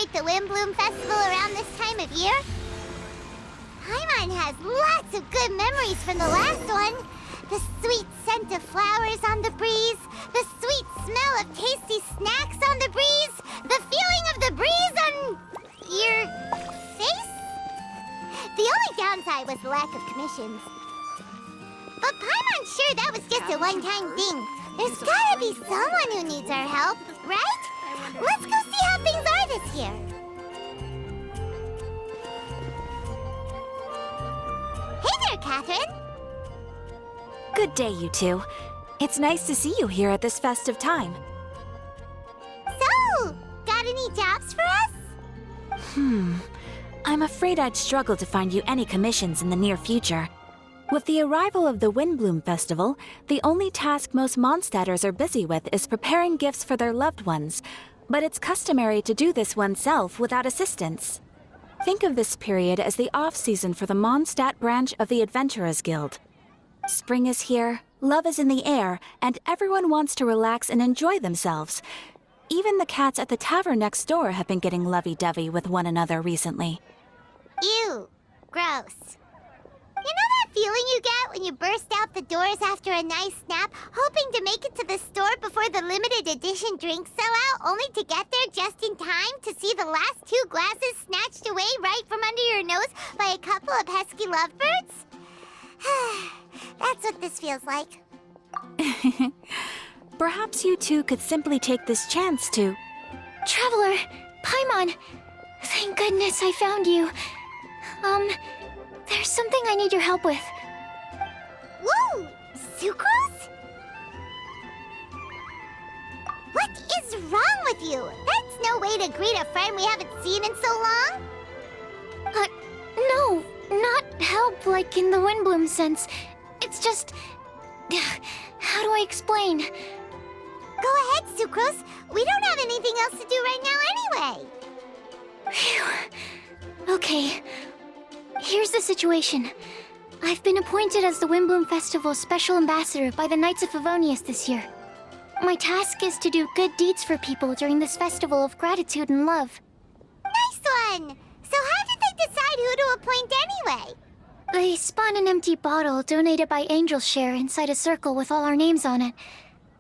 celebrate the Windblum Festival around this time of year? Paimon has lots of good memories from the last one. The sweet scent of flowers on the breeze, the sweet smell of tasty snacks on the breeze, the feeling of the breeze on your face? The only downside was the lack of commissions. But Paimon's sure that was just a one-time thing. There's gotta be someone who needs our help, right? Let's go see how things are this year. Hey there, Catherine. Good day, you two. It's nice to see you here at this festive time. So, got any jobs for us? I'm afraid I'd struggle to find you any commissions in the near future. With the arrival of the Windblum Festival, the only task most Mondstadters are busy with is preparing gifts for their loved ones, but it's customary to do this oneself without assistance. Think of this period as the off-season for the Mondstadt branch of the Adventurers Guild. Spring is here, love is in the air, and everyone wants to relax and enjoy themselves. Even the cats at the tavern next door have been getting lovey-dovey with one another recently. Ew. Gross. You know that feeling you get when you burst out the doors after a nice nap, hoping to make it to the store before the limited edition drinks sell out, only to get there just in time to see the last 2 glasses snatched away right from under your nose by a couple of pesky lovebirds? That's what this feels like. Perhaps you two could simply take this chance to... Traveler! Paimon! Thank goodness I found you. There's something I need your help with. Whoa! Sucrose? What is wrong with you? That's no way to greet a friend we haven't seen in so long. No, not help like in the Windblum sense. It's just... How do I explain? Go ahead, Sucrose. We don't have anything else to do right now anyway. Phew. Okay. Here's the situation. I've been appointed as the Windblum Festival's special ambassador by the Knights of Favonius this year. My task is to do good deeds for people during this festival of gratitude and love. Nice one! So how did they decide who to appoint anyway? They spun an empty bottle donated by Angel's Share inside a circle with all our names on it.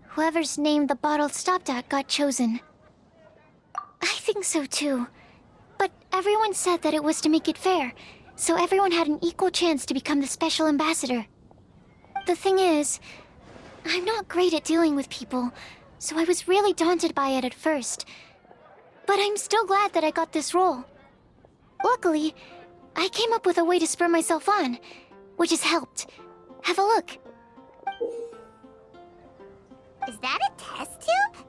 Whoever's name the bottle stopped at got chosen. I think so too. But everyone said that it was to make it fair, so everyone had an equal chance to become the special ambassador. The thing is, I'm not great at dealing with people, so I was really daunted by it at first. But I'm still glad that I got this role. Luckily, I came up with a way to spur myself on, which has helped. Have a look. Is that a test tube?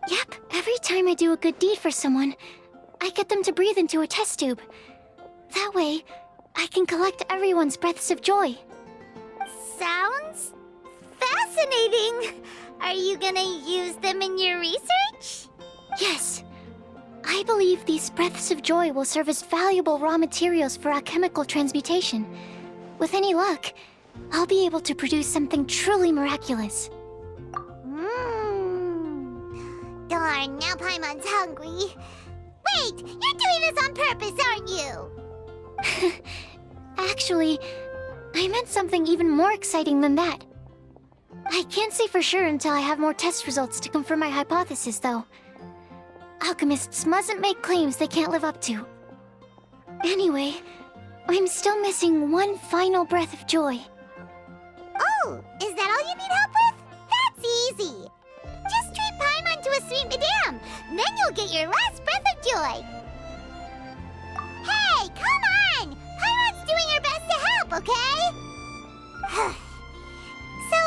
Yep, every time I do a good deed for someone, I get them to breathe into a test tube. That way, I can collect everyone's breaths of joy. Sounds fascinating. Are you gonna use them in your research? Yes. I believe these breaths of joy will serve as valuable raw materials for alchemical transmutation. With any luck, I'll be able to produce something truly miraculous. Darn, now Paimon's hungry. Wait, you're doing this on purpose, aren't you? Actually, I meant something even more exciting than that. I can't say for sure until I have more test results to confirm my hypothesis, though. Alchemists mustn't make claims they can't live up to. Anyway, I'm still missing one final breath of joy. Oh, is that all you need help with? That's easy. Just treat Paimon to a sweet madame, then you'll get your last breath of joy. Hey, come on! Paimon's doing her best to help, okay? So,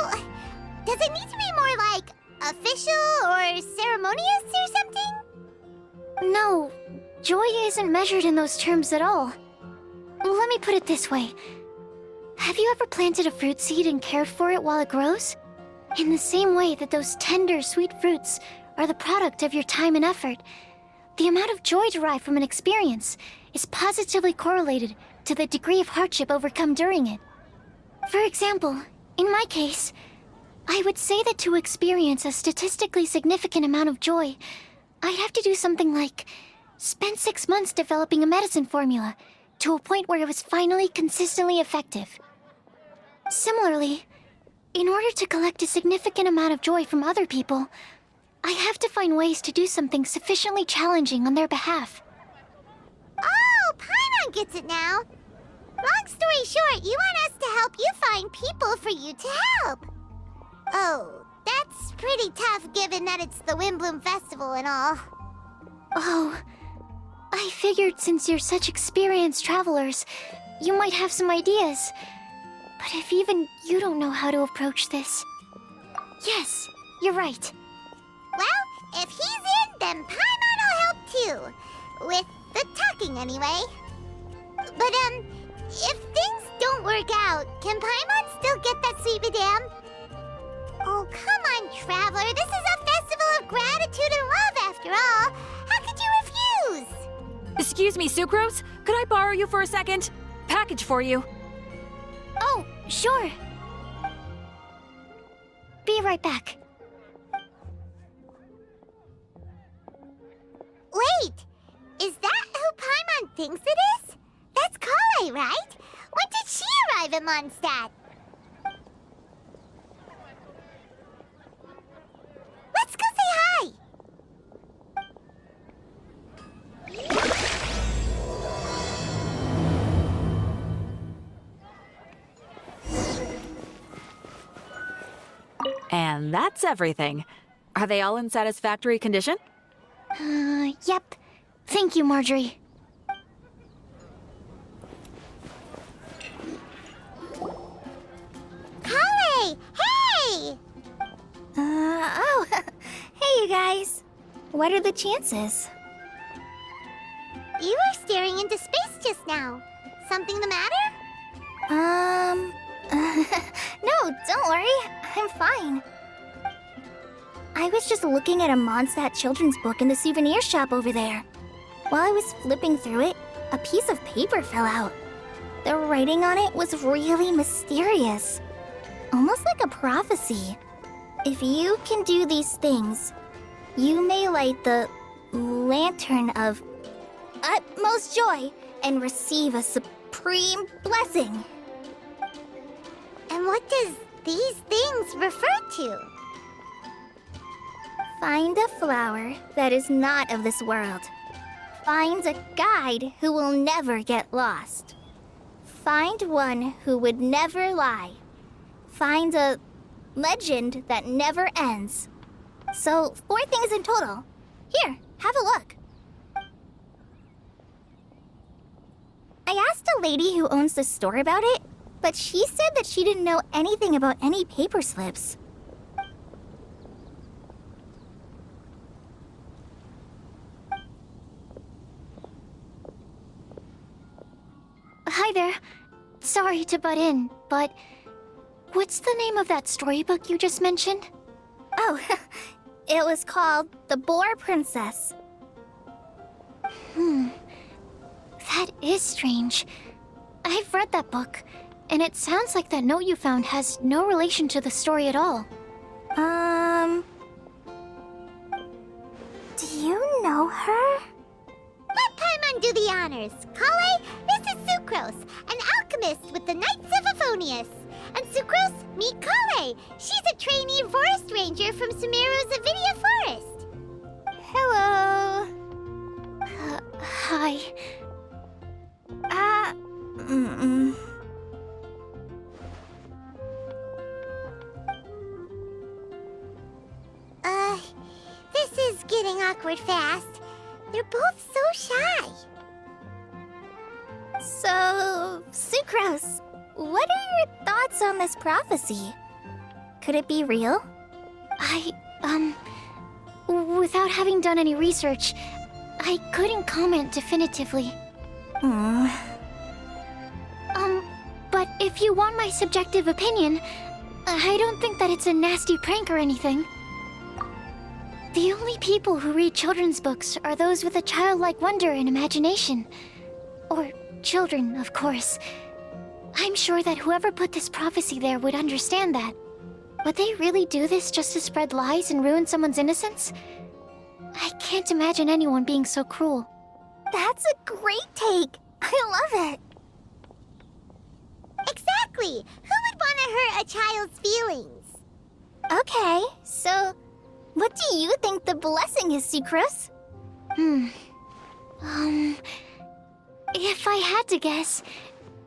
does it need to be more like official or ceremonious or something? No, joy isn't measured in those terms at all. Let me put it this way. Have you ever planted a fruit seed and cared for it while it grows? In the same way that those tender, sweet fruits are the product of your time and effort, the amount of joy derived from an experience is positively correlated to the degree of hardship overcome during it. For example, in my case, I would say that to experience a statistically significant amount of joy, I'd have to do something like spent 6 months developing a medicine formula, to a point where it was finally consistently effective. Similarly, in order to collect a significant amount of joy from other people, I have to find ways to do something sufficiently challenging on their behalf. Oh, Paimon gets it now. Long story short, you want us to help you find people for you to help. Oh, that's pretty tough given that it's the Windblum Festival and all. Oh, I figured since you're such experienced travelers, you might have some ideas. But if even you don't know how to approach this... Yes, you're right. Well, if he's in, then Paimon will help too. With the talking, anyway. But, if things don't work out, can Paimon still get that sweet madame? Oh, come on, Traveler. This is a festival of gratitude and love, after all. How could you refuse? Excuse me, Sucrose? Could I borrow you for a second? Package for you. Oh, sure. Be right back. Wait! Is that who Paimon thinks it is? That's Kale, right? When did she arrive in Mondstadt? Let's go say hi! And that's everything. Are they all in satisfactory condition? Yep. Thank you, Marjorie. Kale! Hey! Oh, hey you guys. What are the chances? You were staring into space just now. Something the matter? No, don't worry. I'm fine. I was just looking at a Mondstadt children's book in the souvenir shop over there. While I was flipping through it, a piece of paper fell out. The writing on it was really mysterious. Almost like a prophecy. If you can do these things, you may light the lantern of utmost joy and receive a supreme blessing. And what does these things refer to? Find a flower that is not of this world. Find a guide who will never get lost. Find one who would never lie. Find a legend that never ends. So, 4 things in total. Here, have a look. I asked a lady who owns the store about it, but she said that she didn't know anything about any paper slips. Hi there. Sorry to butt in, but what's the name of that storybook you just mentioned? Oh, it was called The Boar Princess. That is strange. I've read that book, and it sounds like that note you found has no relation to the story at all. Do you know her? Let Paimon do the honors. Kale, this is Sucrose, an alchemist with the Knights of Aphonius. And Sucrose, meet Kale. She's a trainee forest ranger from Sumeru's Avidia Forest. Hello. Hi. This is getting awkward fast. They're both so shy. So, Sucrose, what are your thoughts on this prophecy? Could it be real? Without having done any research, I couldn't comment definitively. But if you want my subjective opinion, I don't think that it's a nasty prank or anything. The only people who read children's books are those with a childlike wonder and imagination. Or children, of course. I'm sure that whoever put this prophecy there would understand that. Would they really do this just to spread lies and ruin someone's innocence? I can't imagine anyone being so cruel. That's a great take. I love it. Exactly! Who would want to hurt a child's feelings? Okay, so what do you think the blessing is, Sucrose? If I had to guess,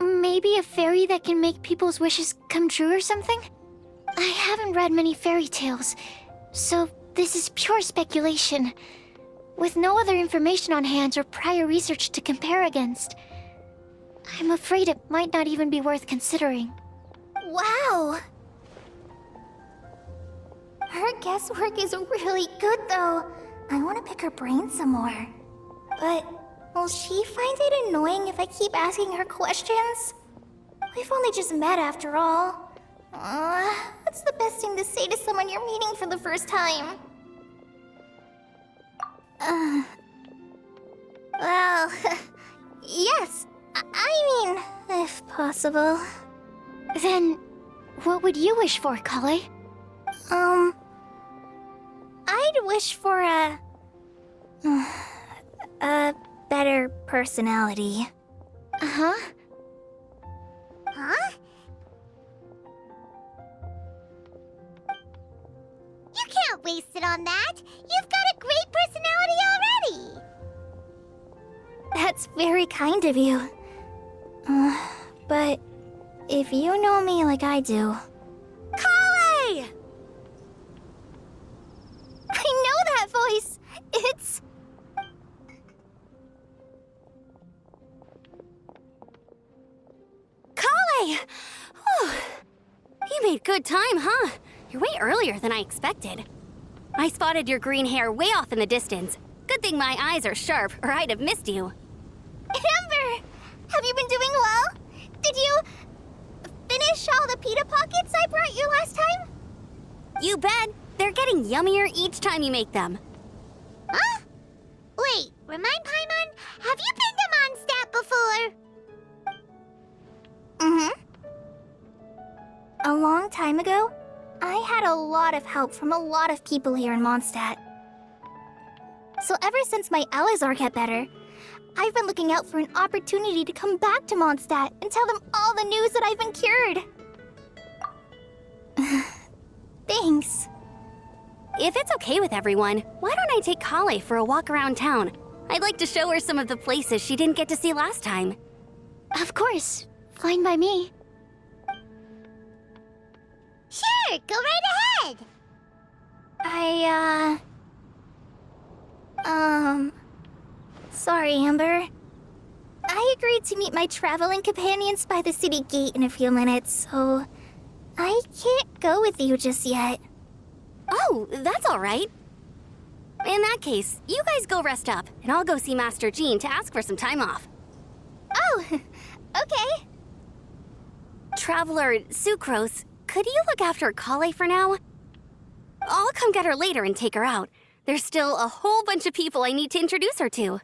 maybe a fairy that can make people's wishes come true or something? I haven't read many fairy tales, so this is pure speculation. With no other information on hand or prior research to compare against, I'm afraid it might not even be worth considering. Wow! Her guesswork is really good, though. I want to pick her brain some more. But will she find it annoying if I keep asking her questions? We've only just met after all. What's the best thing to say to someone you're meeting for the first time? Well, yes. I mean, if possible. Then, what would you wish for, Kale? I'd wish for a better personality. Uh-huh. Huh? You can't waste it on that! You've got a great personality already! That's very kind of you. But if you know me like I do... Kale! I know that voice! It's... Kale! Whew. You made good time, huh? You're way earlier than I expected. I spotted your green hair way off in the distance. Good thing my eyes are sharp, or I'd have missed you. Amber! Have you been doing well? Did you... finish all the pita pockets I brought you last time? You bet. They're getting yummier each time you make them. Huh? Wait, remind Paimon, have you been to Mondstadt before? A long time ago, I had a lot of help from a lot of people here in Mondstadt. So ever since my Elizar got better, I've been looking out for an opportunity to come back to Mondstadt and tell them all the news that I've been cured. Thanks. If it's okay with everyone, why don't I take Kale for a walk around town? I'd like to show her some of the places she didn't get to see last time. Of course. Fine by me. Sure, go right ahead! Sorry, Amber. I agreed to meet my traveling companions by the city gate in a few minutes, so I can't go with you just yet. Oh, that's all right. In that case, you guys go rest up, and I'll go see Master Jean to ask for some time off. Oh, okay. Traveler Sucrose, could you look after Kale for now? I'll come get her later and take her out. There's still a whole bunch of people I need to introduce her to.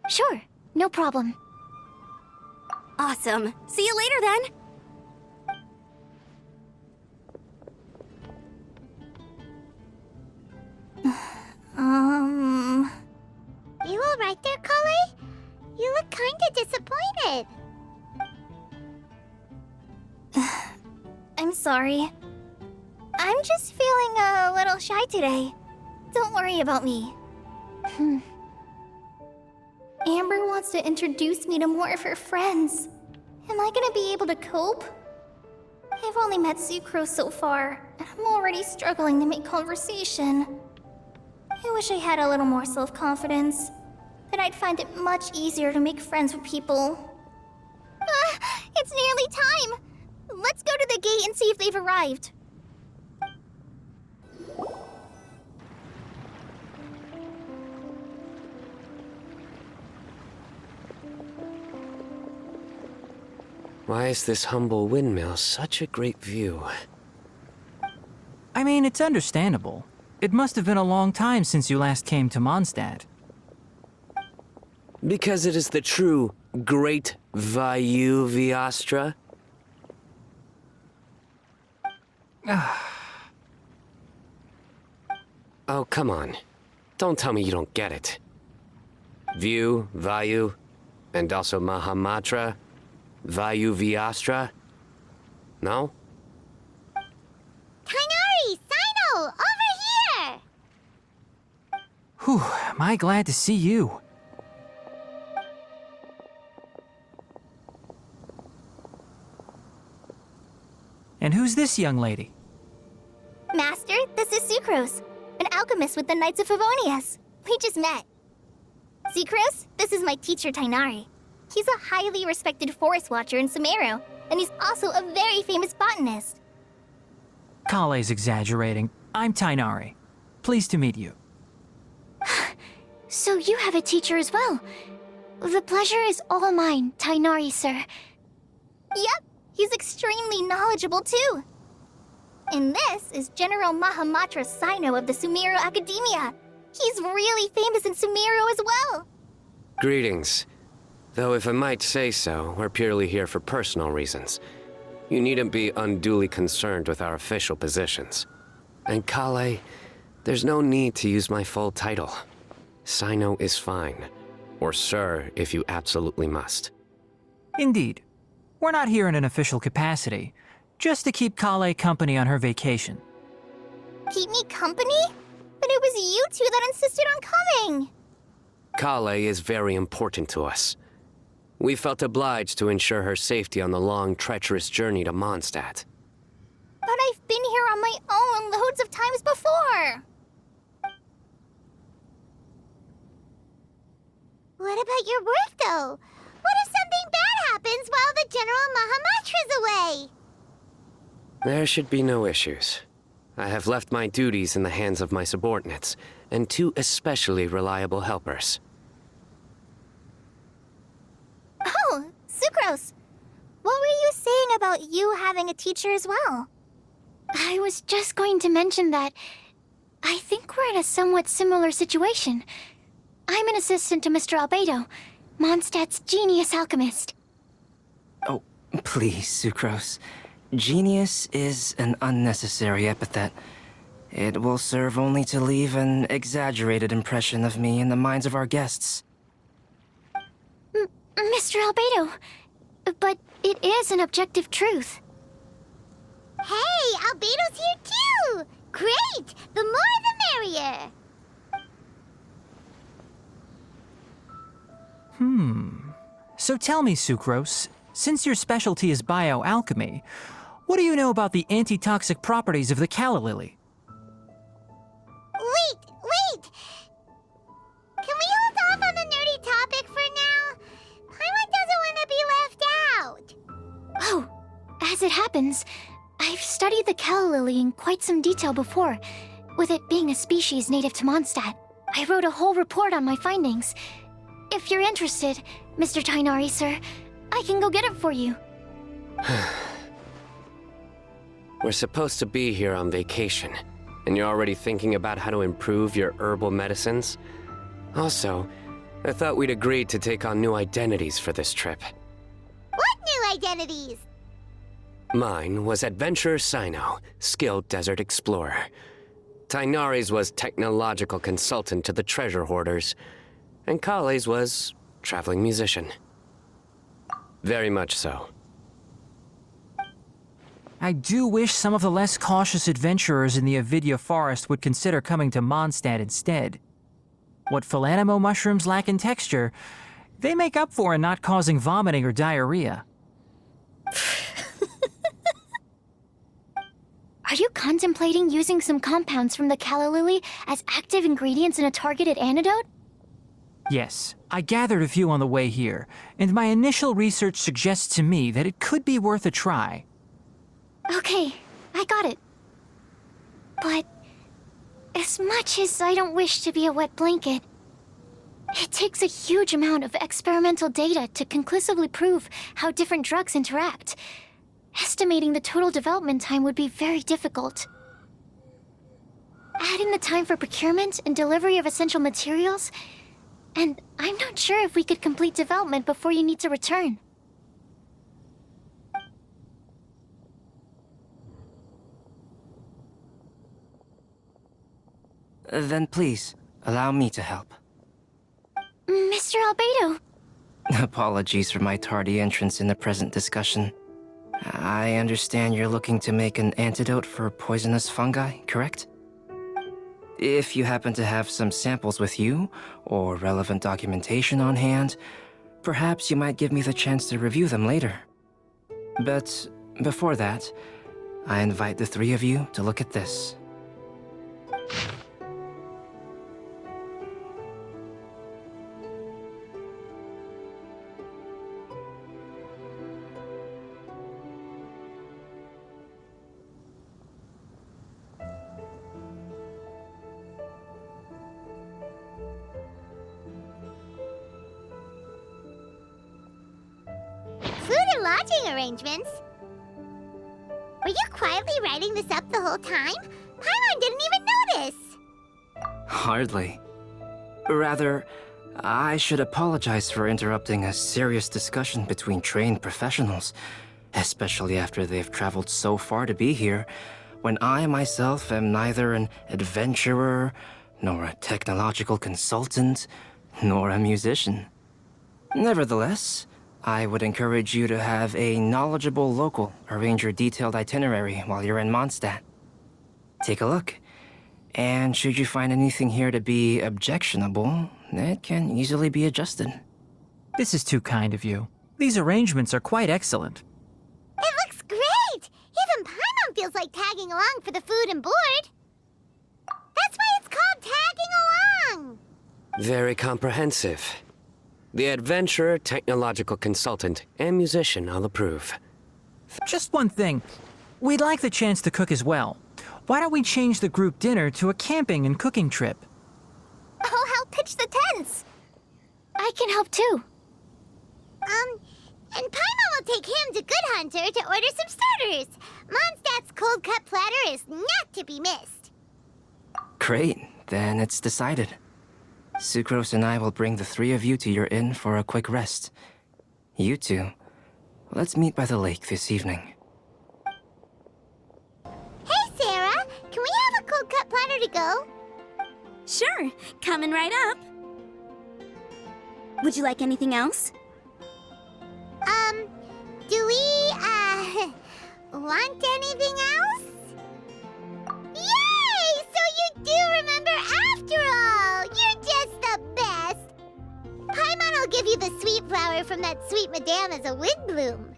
Sure, no problem. Awesome. See you later then. You alright there, Kale? You look kinda disappointed. I'm sorry. I'm just feeling a little shy today. Don't worry about me. Amber wants to introduce me to more of her friends. Am I gonna be able to cope? I've only met Sucrose so far, and I'm already struggling to make conversation. I wish I had a little more self-confidence. Then I'd find it much easier to make friends with people. It's nearly time! Let's go to the gate and see if they've arrived. Why is this humble windmill such a great view? I mean, it's understandable. It must have been a long time since you last came to Mondstadt. Because it is the true Great Vayu Viastra? Oh, come on. Don't tell me you don't get it. View, Vayu, and also Mahamatra, Vayu Vyastra? No? Kainari! Sino! Over here! Whew, am I glad to see you. And who's this young lady? Master, this is Sucrose, an alchemist with the Knights of Favonius. We just met. Sucrose, this is my teacher Tainari. He's a highly respected forest watcher in Sumeru, and he's also a very famous botanist. Kale's exaggerating. I'm Tainari. Pleased to meet you. So you have a teacher as well. The pleasure is all mine, Tainari, sir. Yep, he's extremely knowledgeable too. And this is General Mahamatra Sino of the Sumeru Academia. He's really famous in Sumeru as well. Greetings. Though if I might say so, we're purely here for personal reasons. You needn't be unduly concerned with our official positions. And Kale, there's no need to use my full title. Sino is fine. Or sir, if you absolutely must. Indeed. We're not here in an official capacity, just to keep Kale company on her vacation. Keep me company? But it was you two that insisted on coming. Kale is very important to us. We felt obliged to ensure her safety on the long, treacherous journey to Mondstadt. But I've been here on my own loads of times before. What about your work, though? What if something bad happens while the General Mahamatra's away? There should be no issues. I have left my duties in the hands of my subordinates, and two especially reliable helpers. Oh, Sucrose. What were you saying about you having a teacher as well? I was just going to mention that I think we're in a somewhat similar situation. I'm an assistant to Mr. Albedo, Mondstadt's genius alchemist. Oh, please, Sucrose. Genius is an unnecessary epithet. It will serve only to leave an exaggerated impression of me in the minds of our guests. Mr. Albedo, but it is an objective truth. Hey, Albedo's here too! Great! The more the merrier! So tell me, Sucrose, since your specialty is bioalchemy, what do you know about the antitoxic properties of the calla lily? Wait! Can we hold off on the nerdy topic for now? Paimon doesn't want to be left out. Oh, as it happens, I've studied the calla lily in quite some detail before, with it being a species native to Mondstadt. I wrote a whole report on my findings. If you're interested, Mr. Tainari, sir, I can go get it for you. We're supposed to be here on vacation, and you're already thinking about how to improve your herbal medicines? Also, I thought we'd agreed to take on new identities for this trip. What new identities? Mine was Adventurer Sino, skilled desert explorer. Tainari's was technological consultant to the treasure hoarders, and Kale's was traveling musician. Very much so. I do wish some of the less cautious adventurers in the Avidya forest would consider coming to Mondstadt instead. What Philanimo mushrooms lack in texture, they make up for in not causing vomiting or diarrhea. Are you contemplating using some compounds from the calla lily as active ingredients in a targeted antidote? Yes, I gathered a few on the way here, and my initial research suggests to me that it could be worth a try. Okay, I got it. But as much as I don't wish to be a wet blanket, it takes a huge amount of experimental data to conclusively prove how different drugs interact. Estimating the total development time would be very difficult. Add in the time for procurement and delivery of essential materials, and I'm not sure if we could complete development before you need to return. Then please, allow me to help. Mr. Albedo. Apologies for my tardy entrance in the present discussion. I understand you're looking to make an antidote for poisonous fungi, correct? If you happen to have some samples with you, or relevant documentation on hand, perhaps you might give me the chance to review them later. But before that, I invite the three of you to look at this. Food and lodging arrangements? Were you quietly writing this up the whole time? Paimon didn't even notice! Hardly. Rather, I should apologize for interrupting a serious discussion between trained professionals, especially after they've traveled so far to be here, when I myself am neither an adventurer, nor a technological consultant, nor a musician. Nevertheless, I would encourage you to have a knowledgeable local arrange your detailed itinerary while you're in Mondstadt. Take a look, and should you find anything here to be objectionable, it can easily be adjusted. This is too kind of you. These arrangements are quite excellent. It looks great! Even Paimon feels like tagging along for the food and board. That's why it's called tagging along! Very comprehensive. The adventurer, technological consultant, and musician all approve. Just one thing. We'd like the chance to cook as well. Why don't we change the group dinner to a camping and cooking trip? I'll help pitch the tents. I can help too. And Paimon will take him to Good Hunter to order some starters. Mondstadt's cold cut platter is not to be missed. Great, then it's decided. Sucrose and I will bring the three of you to your inn for a quick rest. You two, let's meet by the lake this evening. Hey, Sarah! Can we have a cold cut platter to go? Sure, coming right up. Would you like anything else? Do we, want anything else? Yay! So you do remember after all! You're just the best! Paimon will give you the sweet flower from that sweet madame as a Windblum.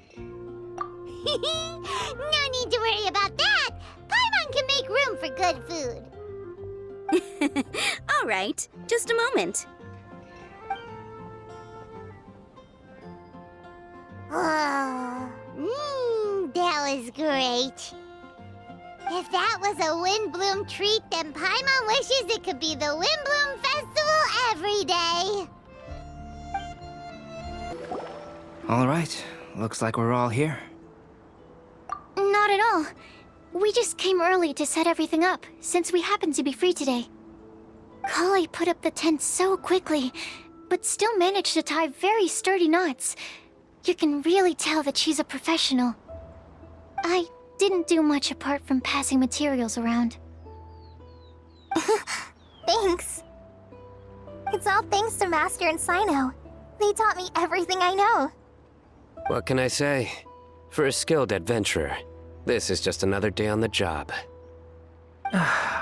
No need to worry about that! Paimon can make room for good food. All right, just a moment. Oh, that was great. If that was a Windblum treat, then Paimon wishes it could be the Windblum Festival every day. All right, looks like we're all here. Not at all. We just came early to set everything up, since we happen to be free today. Kale put up the tent so quickly, but still managed to tie very sturdy knots. You can really tell that she's a professional. I didn't do much apart from passing materials around. Thanks. It's all thanks to Master and Sino. They taught me everything I know. What can I say? For a skilled adventurer, this is just another day on the job.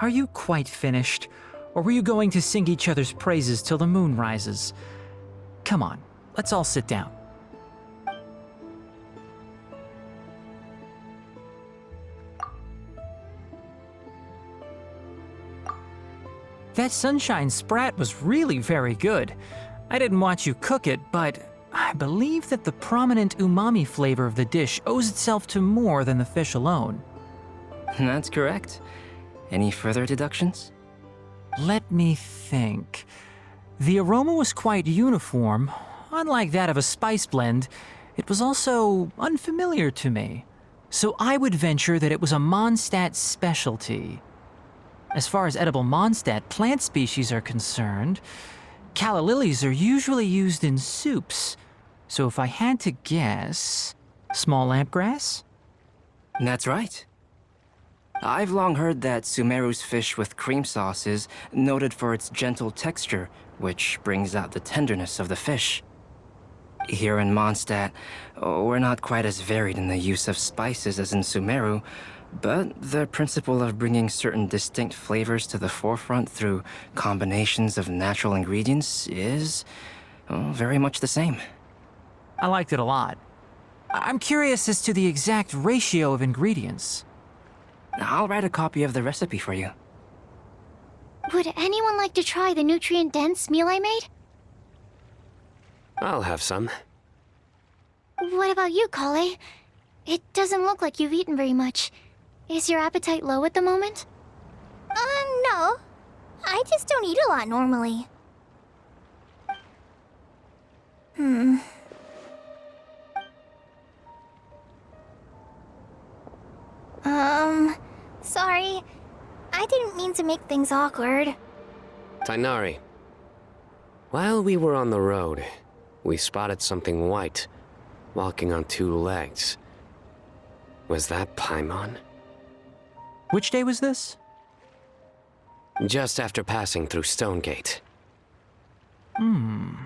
Are you quite finished? Or were you going to sing each other's praises till the moon rises? Come on, let's all sit down. That sunshine sprat was really very good. I didn't watch you cook it, but I believe that the prominent umami flavor of the dish owes itself to more than the fish alone. That's correct. Any further deductions? Let me think. The aroma was quite uniform. Unlike that of a spice blend, it was also unfamiliar to me. So I would venture that it was a Mondstadt specialty. As far as edible Mondstadt plant species are concerned, calla lilies are usually used in soups. So if I had to guess, small lampgrass? That's right. I've long heard that Sumeru's fish with cream sauce is noted for its gentle texture, which brings out the tenderness of the fish. Here in Mondstadt, we're not quite as varied in the use of spices as in Sumeru, but the principle of bringing certain distinct flavors to the forefront through combinations of natural ingredients is very much the same. I liked it a lot. I'm curious as to the exact ratio of ingredients. I'll write a copy of the recipe for you. Would anyone like to try the nutrient-dense meal I made? I'll have some. What about you, Kale? It doesn't look like you've eaten very much. Is your appetite low at the moment? No. I just don't eat a lot normally. Sorry. I didn't mean to make things awkward. Tainari. While we were on the road, we spotted something white, walking on two legs. Was that Paimon? Which day was this? Just after passing through Stonegate. Sino,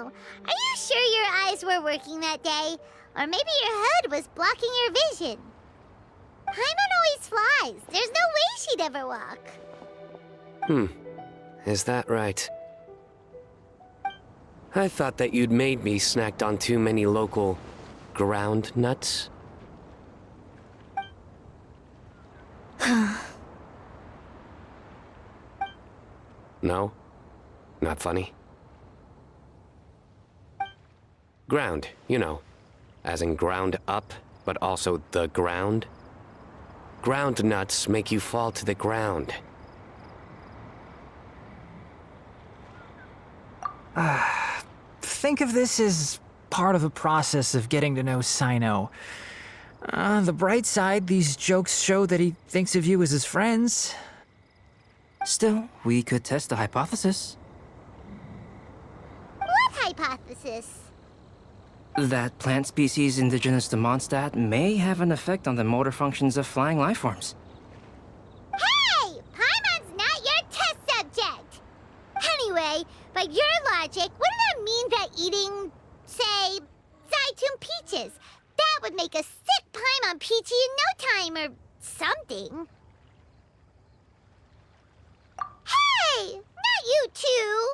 are you sure your eyes were working that day? Or maybe your hood was blocking your vision? Paimon always flies. There's no way she'd ever walk. Is that right? I thought that you'd made me snacked on too many local ground nuts. No? Not funny? Ground, you know. As in ground up, but also the ground. Ground nuts make you fall to the ground. Think of this as part of a process of getting to know Sino. The bright side, these jokes show that he thinks of you as his friends. Still, we could test the hypothesis. What hypothesis? That plant species indigenous to Mondstadt may have an effect on the motor functions of flying lifeforms. Hey! Paimon's not your test subject! Anyway, by your logic, wouldn't that mean that eating, say, Zaitun peaches, that would make a sick Paimon peachy in no time or something? Hey! Not you two!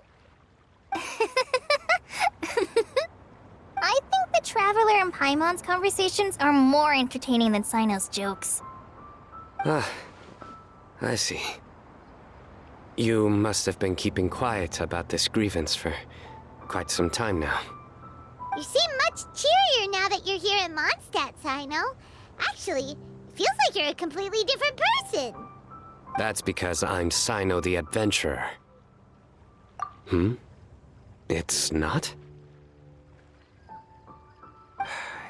I think the Traveler and Paimon's conversations are more entertaining than Sino's jokes. I see. You must have been keeping quiet about this grievance for quite some time now. You seem much cheerier now that you're here in Mondstadt, Sino. Actually, it feels like you're a completely different person. That's because I'm Sino the Adventurer. It's not?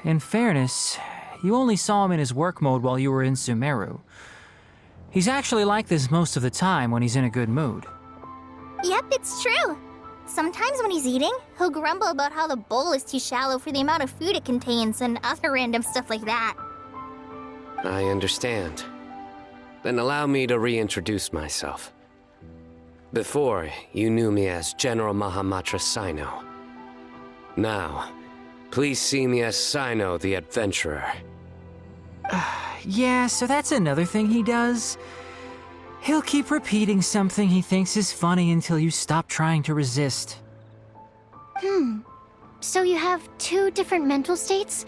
In fairness, you only saw him in his work mode while you were in Sumeru. He's actually like this most of the time when he's in a good mood. Yep, it's true. Sometimes when he's eating, he'll grumble about how the bowl is too shallow for the amount of food it contains and other random stuff like that. I understand. Then allow me to reintroduce myself. Before, you knew me as General Mahamatra Sino. Now, please see me as Sino the Adventurer. Yeah, so that's another thing he does. He'll keep repeating something he thinks is funny until you stop trying to resist. So you have two different mental states?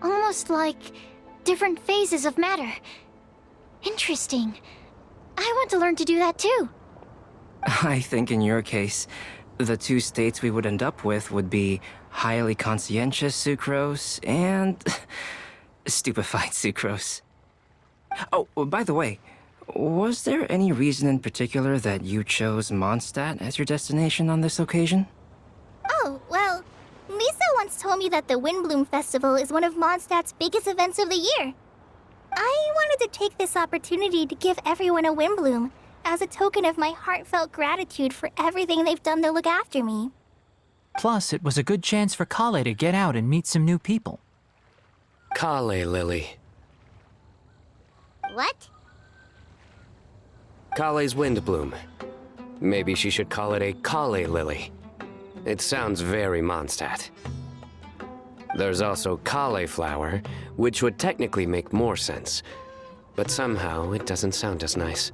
Almost like different phases of matter. Interesting. I want to learn to do that too. I think in your case, the two states we would end up with would be highly conscientious sucrose and stupefied sucrose. Oh, by the way, was there any reason in particular that you chose Mondstadt as your destination on this occasion? Oh, well, Lisa once told me that the Windblum Festival is one of Mondstadt's biggest events of the year. I wanted to take this opportunity to give everyone a Windblum as a token of my heartfelt gratitude for everything they've done to look after me. Plus, it was a good chance for Kale to get out and meet some new people. Kale, Lily. What? Kale's Windblum. Maybe she should call it a Kale Lily. It sounds very Mondstadt. There's also Cauliflower, which would technically make more sense, but somehow it doesn't sound as nice.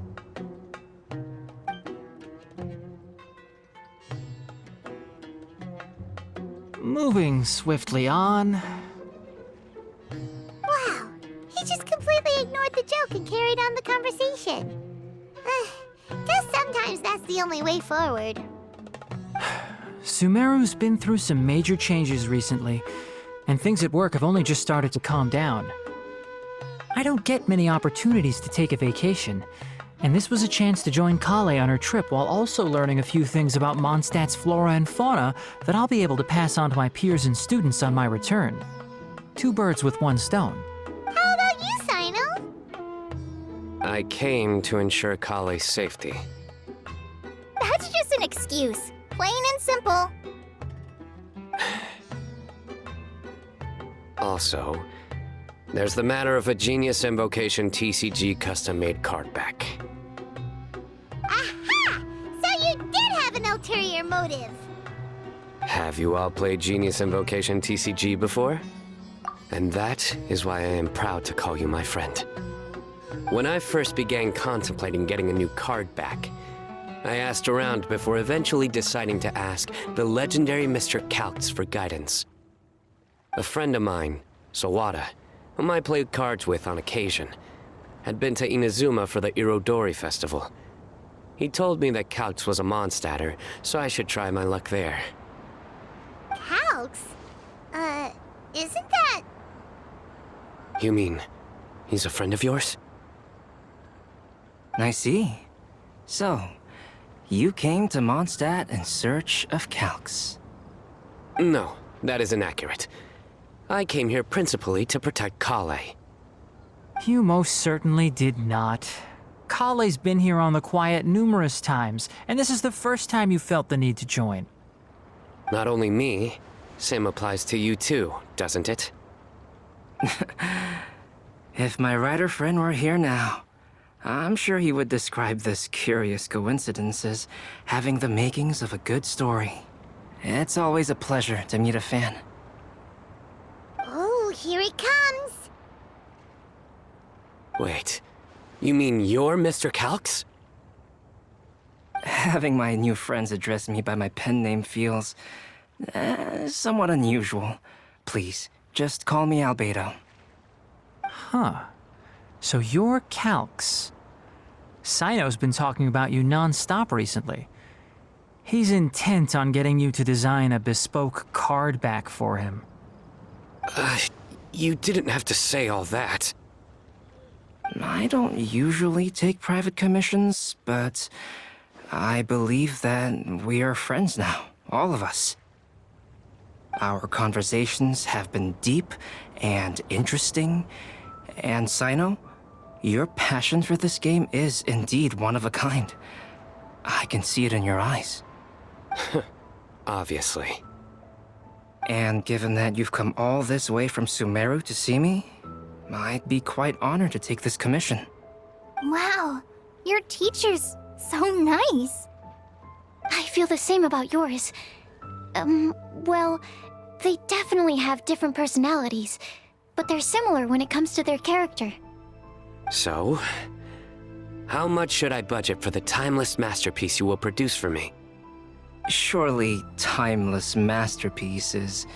Moving swiftly on. Wow, he just completely ignored the joke and carried on the conversation. Guess sometimes that's the only way forward. Sumeru's been through some major changes recently, and things at work have only just started to calm down. I don't get many opportunities to take a vacation, and this was a chance to join Kale on her trip while also learning a few things about Mondstadt's flora and fauna that I'll be able to pass on to my peers and students on my return. 2 birds with 1 stone. How about you, Sino? I came to ensure Kale's safety. That's just an excuse. Plain and simple. Also, there's the matter of a Genius Invocation TCG custom-made card back. Aha! So you did have an ulterior motive. Have you all played Genius Invocation TCG before? And that is why I am proud to call you my friend. When I first began contemplating getting a new card back, I asked around before eventually deciding to ask the legendary Mr. Calx for guidance. A friend of mine, Sawada, whom I played cards with on occasion, had been to Inazuma for the Irodori festival. He told me that Calx was a Mondstadter, so I should try my luck there. Calx? Isn't that... You mean, he's a friend of yours? I see. So, you came to Mondstadt in search of Calx. No, that is inaccurate. I came here principally to protect Kale. You most certainly did not. Kale's been here on the quiet numerous times, and this is the first time you felt the need to join. Not only me, same applies to you too, doesn't it? If my writer friend were here now, I'm sure he would describe this curious coincidence as having the makings of a good story. It's always a pleasure to meet a fan. Oh, here he comes. Wait, you mean you're Mr. Calx? Having my new friends address me by my pen name feels somewhat unusual. Please, just call me Albedo. Huh. So you're Calx. Sino's been talking about you non-stop recently. He's intent on getting you to design a bespoke card back for him. You didn't have to say all that. I don't usually take private commissions, but I believe that we are friends now, all of us. Our conversations have been deep and interesting, and Sino, your passion for this game is indeed one of a kind. I can see it in your eyes. Obviously. And given that you've come all this way from Sumeru to see me, I'd be quite honored to take this commission. Wow, your teacher's so nice. I feel the same about yours. Well, they definitely have different personalities, but they're similar when it comes to their character. So, how much should I budget for the timeless masterpiece you will produce for me? Surely, timeless masterpiece is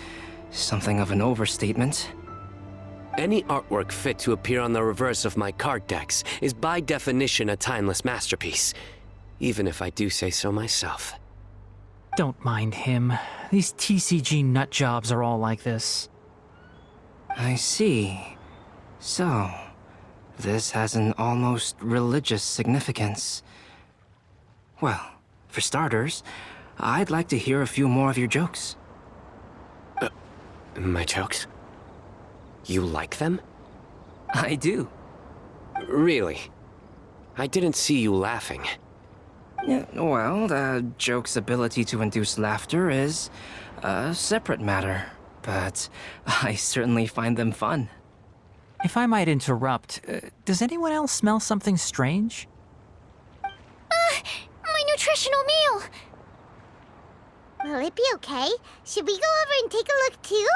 something of an overstatement. Any artwork fit to appear on the reverse of my card decks is by definition a timeless masterpiece, even if I do say so myself. Don't mind him. These TCG nutjobs are all like this. I see. So, this has an almost religious significance. Well, for starters, I'd like to hear a few more of your jokes. My jokes? You like them? I do. Really? I didn't see you laughing. Yeah, well, the joke's ability to induce laughter is a separate matter, but I certainly find them fun. If I might interrupt, does anyone else smell something strange? My nutritional meal! Will it be okay? Should we go over and take a look too?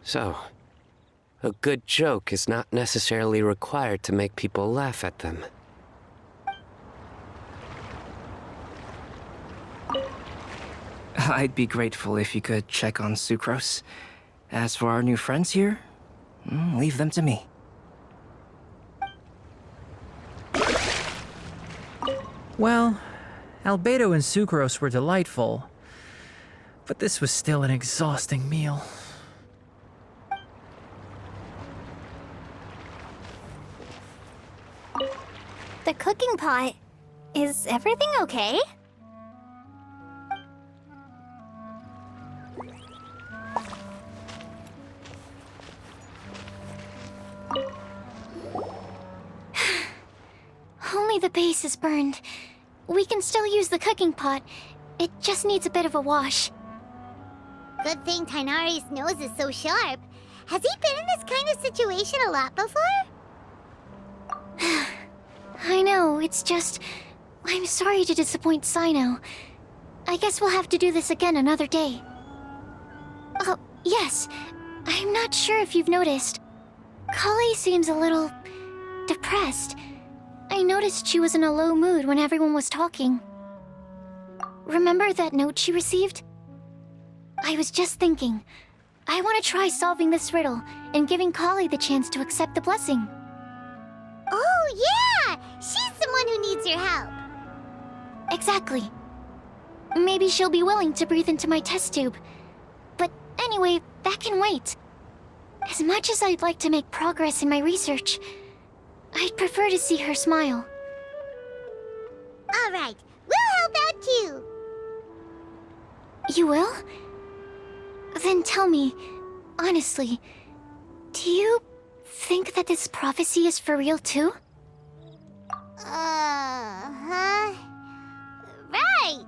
So, a good joke is not necessarily required to make people laugh at them. I'd be grateful if you could check on Sucrose. As for our new friends here, leave them to me. Well, Albedo and Sucrose were delightful, but this was still an exhausting meal. The cooking pot. Is everything okay? Only the base is burned. We can still use the cooking pot. It just needs a bit of a wash. Good thing Tainari's nose is so sharp. Has he been in this kind of situation a lot before? I know, it's just... I'm sorry to disappoint Sino. I guess we'll have to do this again another day. Oh, yes. I'm not sure if you've noticed. Kale seems a little... depressed. I noticed she was in a low mood when everyone was talking. Remember that note she received? I was just thinking. I want to try solving this riddle and giving Kale the chance to accept the blessing. Oh, yeah! She's the one who needs your help. Exactly. Maybe she'll be willing to breathe into my test tube. But anyway, that can wait. As much as I'd like to make progress in my research, I'd prefer to see her smile. All right, we'll help out too. You will? Then tell me, honestly, do you think that this prophecy is for real too? Right.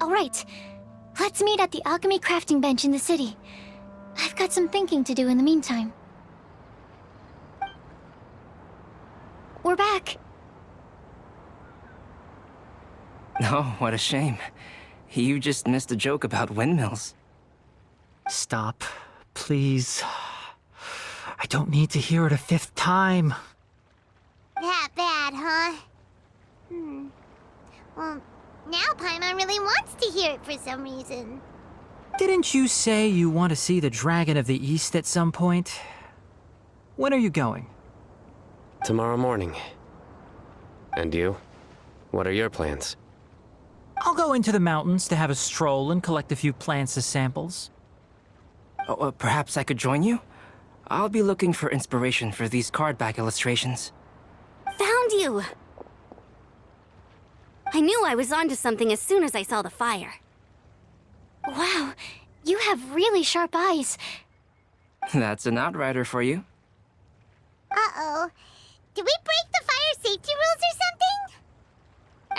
Alright, let's meet at the alchemy crafting bench in the city. I've got some thinking to do in the meantime. We're back. Oh, what a shame. You just missed a joke about windmills. Stop, please. I don't need to hear it a fifth time. That bad, huh? Well, now Paimon really wants to hear it for some reason. Didn't you say you want to see the Dragon of the East at some point? When are you going? Tomorrow morning. And you? What are your plans? I'll go into the mountains to have a stroll and collect a few plants as samples. Oh, perhaps I could join you? I'll be looking for inspiration for these card back illustrations. Found you! I knew I was onto something as soon as I saw the fire. Wow, you have really sharp eyes. That's an outrider for you. Uh-oh. Did we break the fire safety rules or something?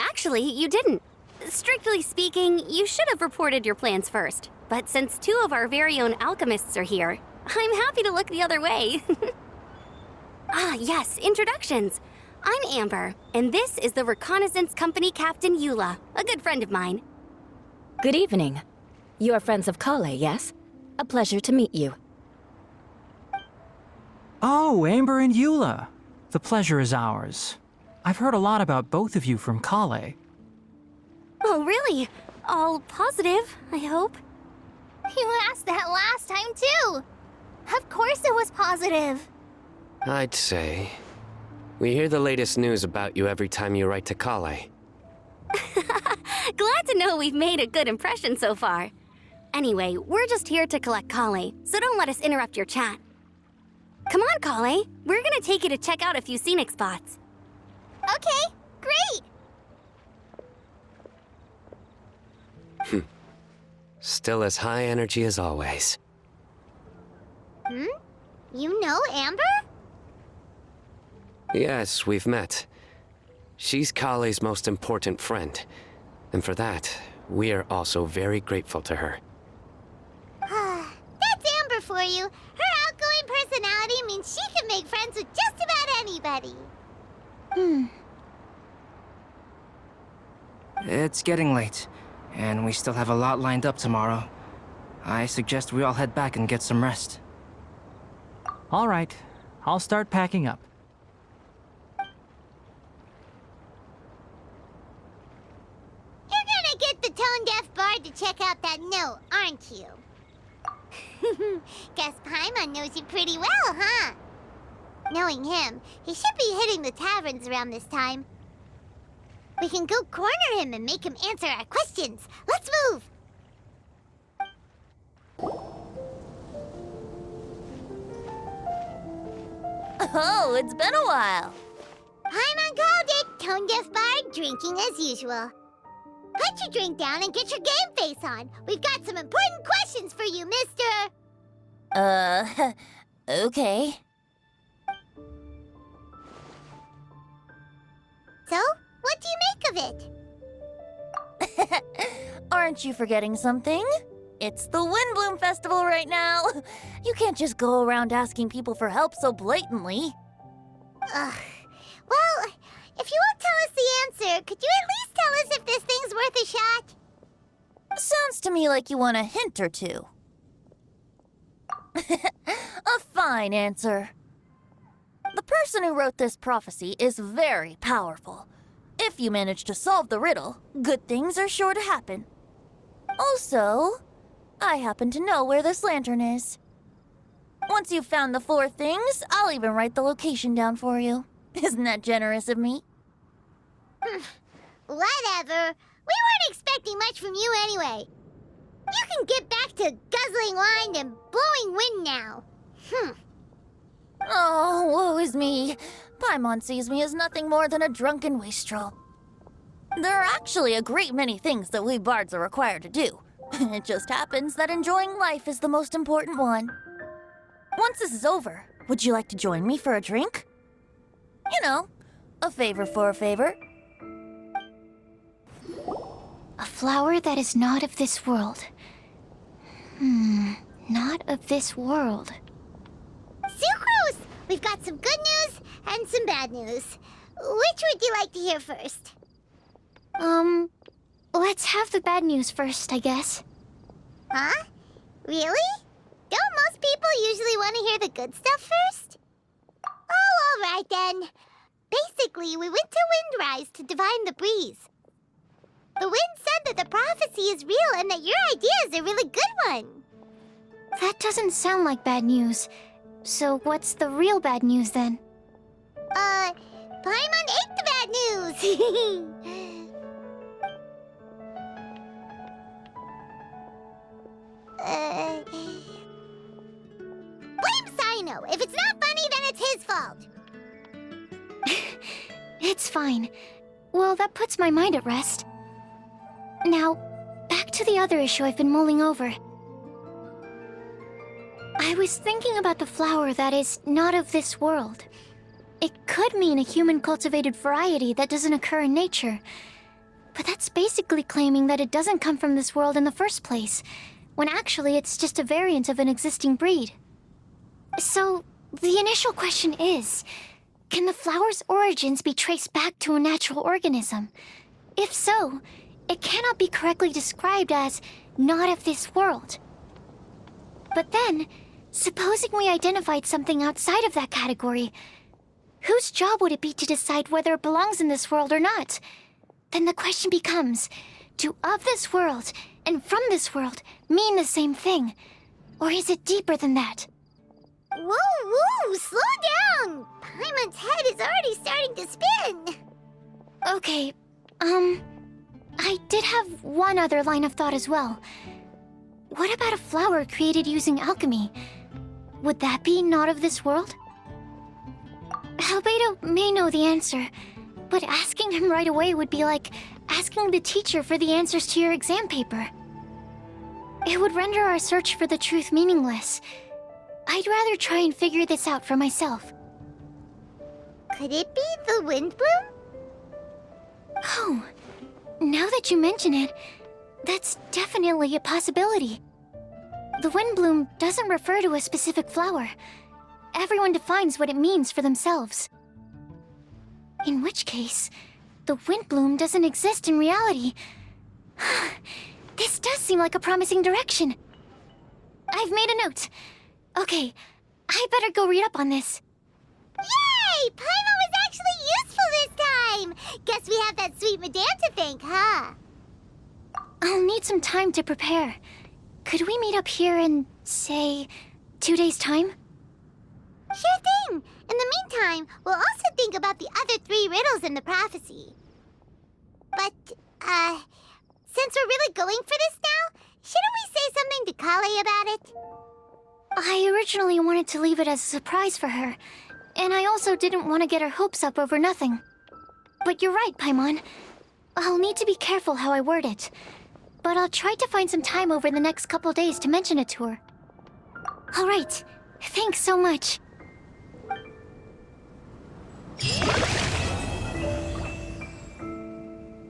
Actually, you didn't. Strictly speaking, you should have reported your plans first. But since two of our very own alchemists are here, I'm happy to look the other way. Ah, yes, introductions. I'm Amber, and this is the Reconnaissance Company Captain Eula, a good friend of mine. Good evening. You are friends of Kale, yes? A pleasure to meet you. Oh, Amber and Eula. The pleasure is ours. I've heard a lot about both of you from Kale. Oh, really? All positive, I hope. You asked that last time too. Of course it was positive. I'd say... we hear the latest news about you every time you write to Kale. Glad to know we've made a good impression so far. Anyway, we're just here to collect Kale, so don't let us interrupt your chat. Come on, Kale. We're gonna take you to check out a few scenic spots. Okay, great. Still as high energy as always. You know Amber? Yes, we've met. She's Kale's most important friend. And for that, we're also very grateful to her. That's Amber for you. Her outgoing personality means she can make friends with just about anybody. It's getting late, and we still have a lot lined up tomorrow. I suggest we all head back and get some rest. All right, I'll start packing up. You're gonna get the tone-deaf bard to check out that note, aren't you? Guess Paimon knows you pretty well, huh? Knowing him, he should be hitting the taverns around this time. We can go corner him and make him answer our questions. Let's move! Oh, it's been a while. Paimon called it, tone-deaf bard drinking as usual. Put your drink down and get your game face on. We've got some important questions for you, mister. Okay. So, what do you make of it? Aren't you forgetting something? It's the Windblum Festival right now. You can't just go around asking people for help so blatantly. Ugh. Well, if you won't tell us the answer, could you at least tell us if this thing's worth a shot? Sounds to me like you want a hint or two. A fine answer. The person who wrote this prophecy is very powerful. If you manage to solve the riddle, good things are sure to happen. Also, I happen to know where this lantern is. Once you've found the 4 things, I'll even write the location down for you. Isn't that generous of me? Whatever. We weren't expecting much from you anyway. You can get back to guzzling wine and blowing wind now. Oh, woe is me. Paimon sees me as nothing more than a drunken wastrel. There are actually a great many things that we bards are required to do. It just happens that enjoying life is the most important one. Once this is over, would you like to join me for a drink? You know, a favor for a favor. A flower that is not of this world. Not of this world. Sucrose! We've got some good news and some bad news. Which would you like to hear first? Let's have the bad news first, I guess. Huh? Really? Don't most people usually want to hear the good stuff first? Oh, all right then. Basically, we went to Windrise to divine the breeze. The wind said that the prophecy is real and that your idea is a really good one. That doesn't sound like bad news. So what's the real bad news then? Paimon ate the bad news! Blame Sino. If it's not funny, then it's his fault. It's fine. Well, that puts my mind at rest. Now, back to the other issue I've been mulling over. I was thinking about the flower that is not of this world. It could mean a human-cultivated variety that doesn't occur in nature. But that's basically claiming that it doesn't come from this world in the first place, when actually it's just a variant of an existing breed. So, the initial question is, can the flower's origins be traced back to a natural organism? If so, it cannot be correctly described as not of this world. But then, supposing we identified something outside of that category, whose job would it be to decide whether it belongs in this world or not? Then the question becomes, do of this world and from this world mean the same thing? Or is it deeper than that? Whoa, slow down! Paimon's head is already starting to spin. Okay, I did have one other line of thought as well. What about a flower created using alchemy? Would that be not of this world? Albedo may know the answer, but asking him right away would be like asking the teacher for the answers to your exam paper. It would render our search for the truth meaningless. I'd rather try and figure this out for myself. Could it be the Windblum? Oh, now that you mention it, That's definitely a possibility. The Windblum doesn't refer to a specific flower. Everyone defines what it means for themselves. In which case, the Windblum doesn't exist in reality. This does seem like a promising direction. I've made a note. Okay, I better go read up on this. Yay! Paimon was actually useful this time! Guess we have that sweet madame to thank, huh? I'll need some time to prepare. Could we meet up here in, say, 2 days' time? Sure thing! In the meantime, we'll also think about the other 3 riddles in the prophecy. But, since we're really going for this now, shouldn't we say something to Kale about it? I originally wanted to leave it as a surprise for her, and I also didn't want to get her hopes up over nothing. But you're right, Paimon. I'll need to be careful how I word it. But I'll try to find some time over the next couple days to mention it to her. All right. Thanks so much.